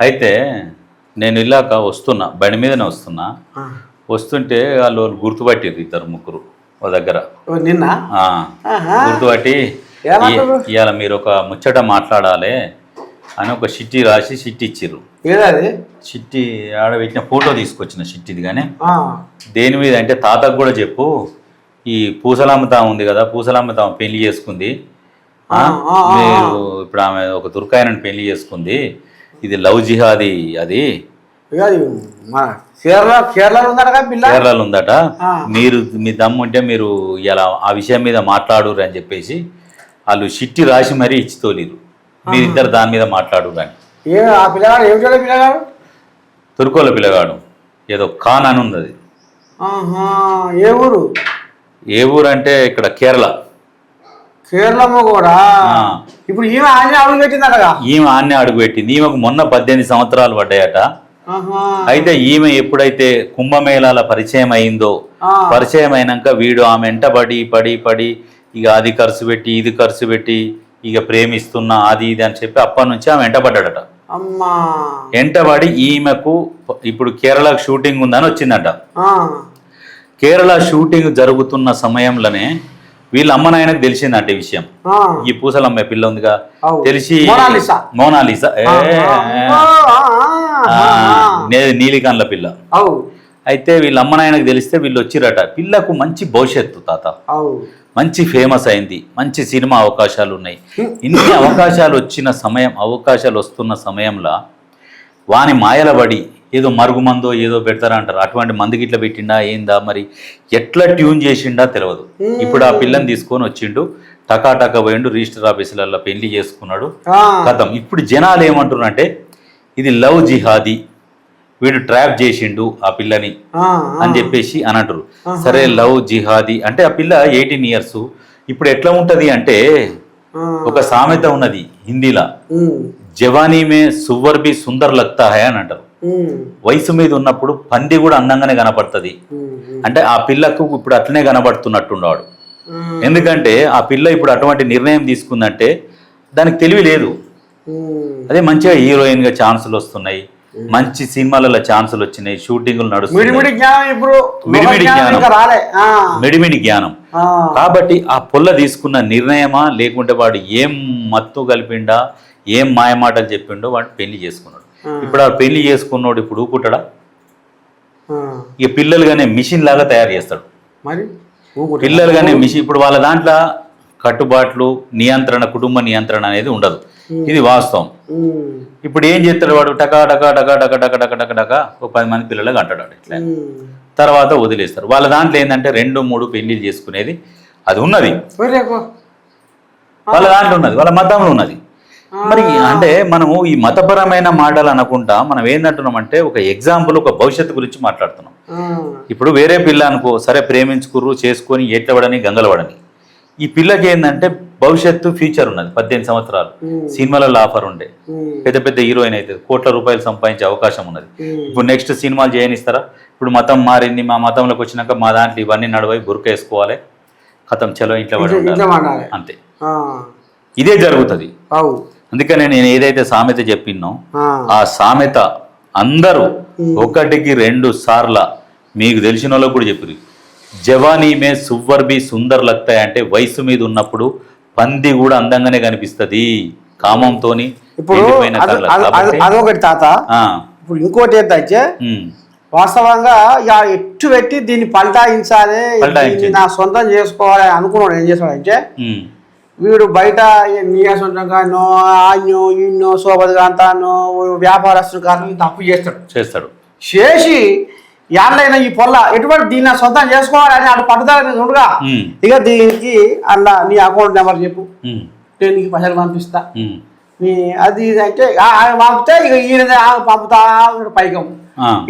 అయితే నేను ఇలాక వస్తున్నా, బండి మీదనే వస్తున్నా. వస్తుంటే వాళ్ళు గుర్తుపట్టిరు ఇద్దరు ముగ్గురు ఓ దగ్గర. నిన్న గుర్తుపట్టి ఇవాళ మీరు ఒక ముచ్చట మాట్లాడాలి అని ఒక చిట్టి రాసి చిట్టి ఇచ్చిర్రు. ఏదది చిట్టి ఆడబెట్టిన ఫోటో తీసుకొచ్చిన చిట్టిది. కానీ దేని మీద అంటే తాతకు కూడా చెప్పు, ఈ పూసలమ్మత ఉంది కదా, పూసలమ్మత పెళ్లి చేసుకుంది, మీరు ఇప్పుడు ఆమె ఒక దుర్గాయనని పెళ్లి చేసుకుంది, ఇది లవ్ జిహాది, అది కేరళలో ఉందట, మీరు మీ దమ్ము ఉంటే మీరు ఇలా ఆ విషయం మీద మాట్లాడురు అని చెప్పేసి వాళ్ళు చిట్టి రాసి మరీ ఇచ్చి తోలిరు. మీరిద్దరు దాని మీద మాట్లాడు అని. తుర్కోల పిల్లగాడు ఏదో ఖాన్ అని ఉంది. అది ఏ ఊరు అంటే ఇక్కడ కేరళ. కూడా ఇప్పుడు ఈమె అడుగు పెట్టిందట. ఈమె ఆన్నే అడుగు పెట్టింది. ఈమెకు మొన్న 18 సంవత్సరాలు పడ్డాయట. అయితే ఈమె ఎప్పుడైతే కుంభమేళాల పరిచయం అయిందో, పరిచయం అయినాక వీడు ఆమె వెంట పడి ఇక అది ఖర్చు పెట్టి ఇది ఖర్చు పెట్టి ఇక ప్రేమిస్తున్నా అది ఇది అని చెప్పి అప్పటి నుంచి ఆమె వెంటబడ్డాడట. వెంటబడి ఈమెకు ఇప్పుడు కేరళ షూటింగ్ ఉందని వచ్చిందట. కేరళ షూటింగ్ జరుగుతున్న సమయంలోనే వీళ్ళ అమ్మ నాయనకు తెలిసిందంట ఈ విషయం. ఈ పూసలమ్మ పిల్ల ఉందిగా, తెలిసి మోనాలిసా నీలికాన్ల పిల్ల. అయితే వీళ్ళ అమ్మ నాయనకు తెలిస్తే వీళ్ళు వచ్చిరట. పిల్లకు మంచి భవిష్యత్తు తాత, మంచి ఫేమస్ అయింది, మంచి సినిమా అవకాశాలు ఉన్నాయి. ఇన్ని అవకాశాలు వస్తున్న సమయంలో వాని మాయలబడి ఏదో మరుగుమందో ఏదో పెడతారా అంటారు, అటువంటి మందుకి ఇట్లా పెట్టిండా ఏందా, మరి ఎట్లా ట్యూన్ చేసిండా తెలియదు. ఇప్పుడు ఆ పిల్లని తీసుకొని వచ్చిండు, టకాటక పోయిండు, రిజిస్టర్ ఆఫీసులలో పెళ్లి చేసుకున్నాడు, కథం. ఇప్పుడు జనాలు ఏమంటున్నారంటే ఇది లవ్ జిహాదీ, వీడు ట్రాప్ చేసిండు ఆ పిల్లని అని చెప్పేసి అని అంటారు. సరే లవ్ జిహాదీ అంటే ఆ పిల్ల 18 years. ఇప్పుడు ఎట్లా ఉంటది అంటే ఒక సామెత ఉన్నది హిందీలా, జవానీ మే సువర్ బి సుందర్ లగ్తా హై అని అంటారు. వయసు మీద ఉన్నప్పుడు పంది కూడా అందంగానే కనపడుతుంది అంటే ఆ పిల్లకు ఇప్పుడు అట్లనే కనబడుతున్నట్టున్నాడు. ఎందుకంటే ఆ పిల్ల ఇప్పుడు అటువంటి నిర్ణయం తీసుకుందంటే దానికి తెలివి లేదు. అదే మంచిగా హీరోయిన్ గా ఛాన్సులు వస్తున్నాయి, మంచి సినిమాలలో ఛాన్సులు వచ్చినాయి, షూటింగ్లు నడుస్తున్నాయి, మిడిమిడి జ్ఞానం. కాబట్టి ఆ పొల్ల తీసుకున్న నిర్ణయమా లేకుంటే వాడు ఏం మత్తు కలిపిండా, ఏం మాయమాటలు చెప్పిండో వాడు పెళ్లి చేసుకున్నాడు. ఇప్పుడు ఆ పెళ్లి చేసుకున్నాడు ఇప్పుడు ఊపుకుంటాడా? ఇక పిల్లలుగానే మిషన్ లాగా తయారు చేస్తాడు. పిల్లలుగానే మిషన్. ఇప్పుడు వాళ్ళ దాంట్లో కట్టుబాట్లు, నియంత్రణ, కుటుంబ నియంత్రణ అనేది ఉండదు. ఇది వాస్తవం. ఇప్పుడు ఏం చేస్తాడు వాడు? టకా టకా టకా టకా టకా టకా టకా టకా ఒక 10 మంది పిల్లలకు అంటాడు ఇట్లా. తర్వాత వదిలేస్తారు. వాళ్ళ దాంట్లో ఏంటంటే 2-3 పెళ్లిళ్ళు చేసుకునేది అది ఉన్నది, వాళ్ళ దాంట్లో ఉన్నది, వాళ్ళ మతంలో ఉన్నది. మరి అంటే మనము ఈ మతపరమైన మాటలు అనకుండా మనం ఏంటంటున్నామంటే ఒక ఎగ్జాంపుల్, ఒక భవిష్యత్తు గురించి మాట్లాడుతున్నాం. ఇప్పుడు వేరే పిల్ల అనుకో, సరే ప్రేమించుకుర్రు, చేసుకొని ఏట్లవడని గంగలవడని. ఈ పిల్లకి ఏంటంటే భవిష్యత్తు, ఫ్యూచర్ ఉన్నది. 18 సంవత్సరాలు, సినిమాలలో ఆఫర్ ఉండే, పెద్ద పెద్ద హీరోయిన్ అయితే కోట్ల రూపాయలు సంపాదించే అవకాశం ఉన్నది. ఇప్పుడు నెక్స్ట్ సినిమాలు చేయనిస్తారా? ఇప్పుడు మతం మారింది, మా మతంలోకి వచ్చినాక మా దాంట్లో ఇవన్నీ నడవై బుర్క వేసుకోవాలి, కథం చలో ఇంట్లో పడి ఉండాలి, అంతే. ఇదే జరుగుతుంది. అందుకనే నేను ఏదైతే సామెత చెప్పినో ఆ సామెత అందరూ 1-2 సార్ల మీకు తెలిసిన వాళ్ళకు కూడా చెప్పారు. జవానీ మే సువ్వర్ బి సుందర్ లగ్తాయి అంటే వయసు మీద ఉన్నప్పుడు పంది కూడా అందంగానే కనిపిస్తుంది కామంతోని. అదొకటి తాత. ఇప్పుడు ఇంకోటి ఏంటంటే వాస్తవంగా ఎట్టు పెట్టి దీన్ని పల్టాయించాలి, నా సొంతం చేసుకోవాలి అనుకున్నాడు. ఏం చేస్తాడంటే వీడు బయట నీయా సొంతంగానో ఆన్నో ఇన్నో సోబదిగాంతానో వ్యాపారస్తులు కాదు తప్పు చేస్తాడు. చేసి యాళ్ళైనా ఈ పొల్ల ఎటువంటి దీన్ని నా సొంతం చేసుకోవాలని అటు పట్టుదల చూడగా, ఇక దీనికి అలా నీ అకౌంట్ నెంబర్ చెప్పు, నేను నీకు పైసలు పంపిస్తా, నీ అది ఇది అంటే పంపితే ఇక ఈయన పంపుతా పైకం.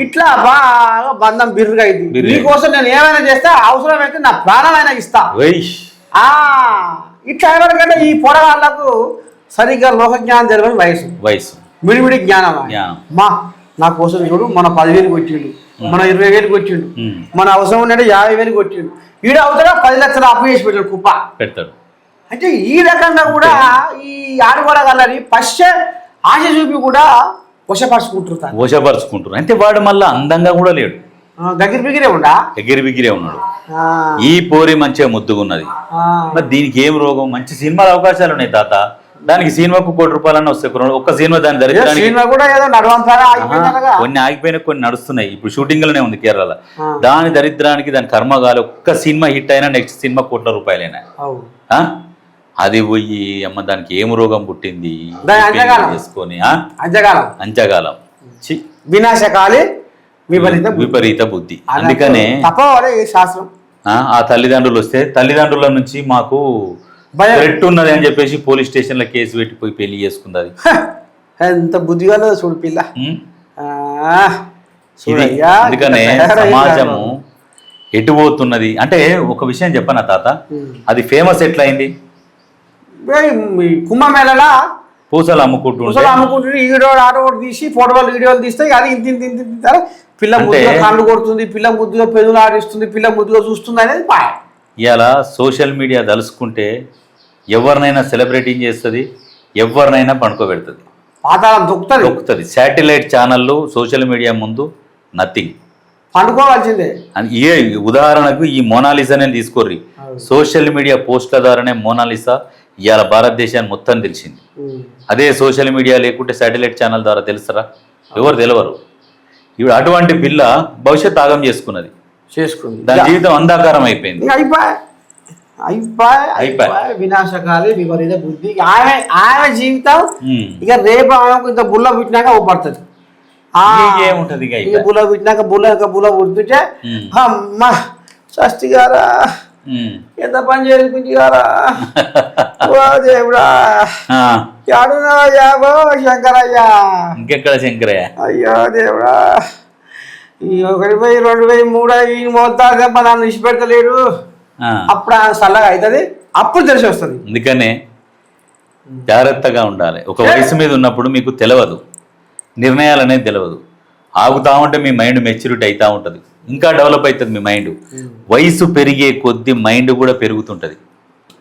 ఇట్లా బాగా బంధం బిర్రుగా అయింది. నీకోసం నేను ఏమైనా చేస్తే అవసరమైతే నా ప్రాణమైనా ఇస్తా. ఇట్లా ఎవరికంటే ఈ పొడవాళ్లకు సరిగ్గా లోక జ్ఞానం తెలియని వయసు మిడిమిడి జ్ఞానం. మా నా కోసం చూడు, మన 10,000కి వచ్చిండు, మన 20,000కి వచ్చిండు, మన అవసరం ఉన్నట్టు 50,000కి వచ్చిండు, ఈడు అవుతారా 10 లక్షలు అప్పు చేసి పెట్టాడు, కుప్ప పెడతాడు. అంటే ఈ రకంగా కూడా ఈ ఆడగొడగలని పశ్చ ఆశ చూపి కూడా వశపరుచుకుంటారు. అంటే వాడు మళ్ళీ అందంగా కూడా లేడు, ఎగిరి బిగిరే ఉన్నాడు. ఈ పోరి మంచిగా ముద్దుగున్నది. మరి దీనికి ఏం రోగం? మంచి సినిమాల అవకాశాలు ఉన్నాయి తాత. దానికి సినిమాకు ₹1,00,00,000 వస్తాయి. ఒక్క సినిమా దాని దరిద్రానికి కొన్ని ఆగిపోయినా కొన్ని నడుస్తున్నాయి. ఇప్పుడు షూటింగ్ లోనే ఉంది కేరళ. దాని దరిద్రానికి దాని కర్మగాలి. ఒక్క సినిమా హిట్ అయినా నెక్స్ట్ సినిమా ₹1,00,00,000. అది పోయి అమ్మ దానికి ఏం రోగం పుట్టింది చేసుకొని అంచగాలం వినాశకాలి విపరీత బుద్ధి. అందుకనే శాస్త్రం ఆ తల్లిదండ్రులు వస్తే తల్లిదండ్రుల నుంచి మాకు థ్రెట్ ఉన్నది అని చెప్పేసి పోలీస్ స్టేషన్ లో కేసు పెట్టిపోయి పెళ్లి చేసుకుంది. ఎంత బుద్ధిగా చూడు పిల్ల. అందుకనే సమాజము ఎటు పోతున్నది అంటే ఒక విషయం చెప్పనా తాత, అది ఫేమస్ ఎట్లయింది? కుంభమేళలా పూసలు అమ్ముకుంటుంటే ఈడో ఆడోడు తీసి ఫోటోలు వీడియోలు తీస్తే అది ఇంత పిల్ల ముద్దుగా కళ్ళు కొడుతుంది, పిల్ల ముద్దుగా పెదవులు ఆడిస్తుంది, పిల్ల ముద్దుగా చూస్తుంది అనేది పాయ. ఇవాళ సోషల్ మీడియా తలుసుకుంటే ఎవరినైనా సెలబ్రేటింగ్ చేస్తుంది, ఎవరినైనా పడుకోబెడుతుంది, పాతాళం దొక్కుతుంది. శాటిలైట్ ఛానళ్ళు సోషల్ మీడియా ముందు నథింగ్, పండుకోవాల్సిందే. ఏ ఉదాహరణకు ఈ మోనాలిసానే తీసుకోర్రి. సోషల్ మీడియా పోస్ట్ల ద్వారానే మోనాలిసా ఇవాళ భారతదేశాన్ని మొత్తం తెలిసింది. అదే సోషల్ మీడియా లేకుంటే శాటిలైట్ ఛానల్ ద్వారా తెలుస్తారా? ఎవరు తెలియరు. ఇప్పుడు అటువంటి పిల్ల భవిష్యత్ ఆగం చేసుకుంది, దాని జీవితం అంధాకారం అయిపోయింది. వినాశకాలి విపరీత బుద్ధి. ఆమె జీవితం ఇక రేపు ఆమెకు ఇంత బుల్ల పుట్టినాక ఊపడుతుంది. ఏముంటది బుల్ల పుట్టినాక బుల్ల పుడుతుంటే అమ్మ షష్ఠి గారా ఎంత పని చేయించి గారా దేవుడా శంకరయ్యా ఇంకెక్కడ శంకరయ్య అయ్యో దేవుడా 1,000, 2,000, 3,000 మొత్తాగా నన్ను ఇచ్చిపెడతలేడు. అప్పుడు చల్లగా అవుతుంది, అప్పుడు తెలిసి వస్తుంది. అందుకనే జాగ్రత్తగా ఉండాలి. ఒక వయసు మీద ఉన్నప్పుడు మీకు తెలియదు, నిర్ణయాలు అనేది తెలియదు. ఆగుతా ఉంటే మీ మైండ్ మెచ్యూరిటీ అవుతూ ఉంటుంది, ఇంకా డెవలప్ అవుతుంది మీ మైండ్. వయసు పెరిగే కొద్ది మైండ్ కూడా పెరుగుతుంటుంది.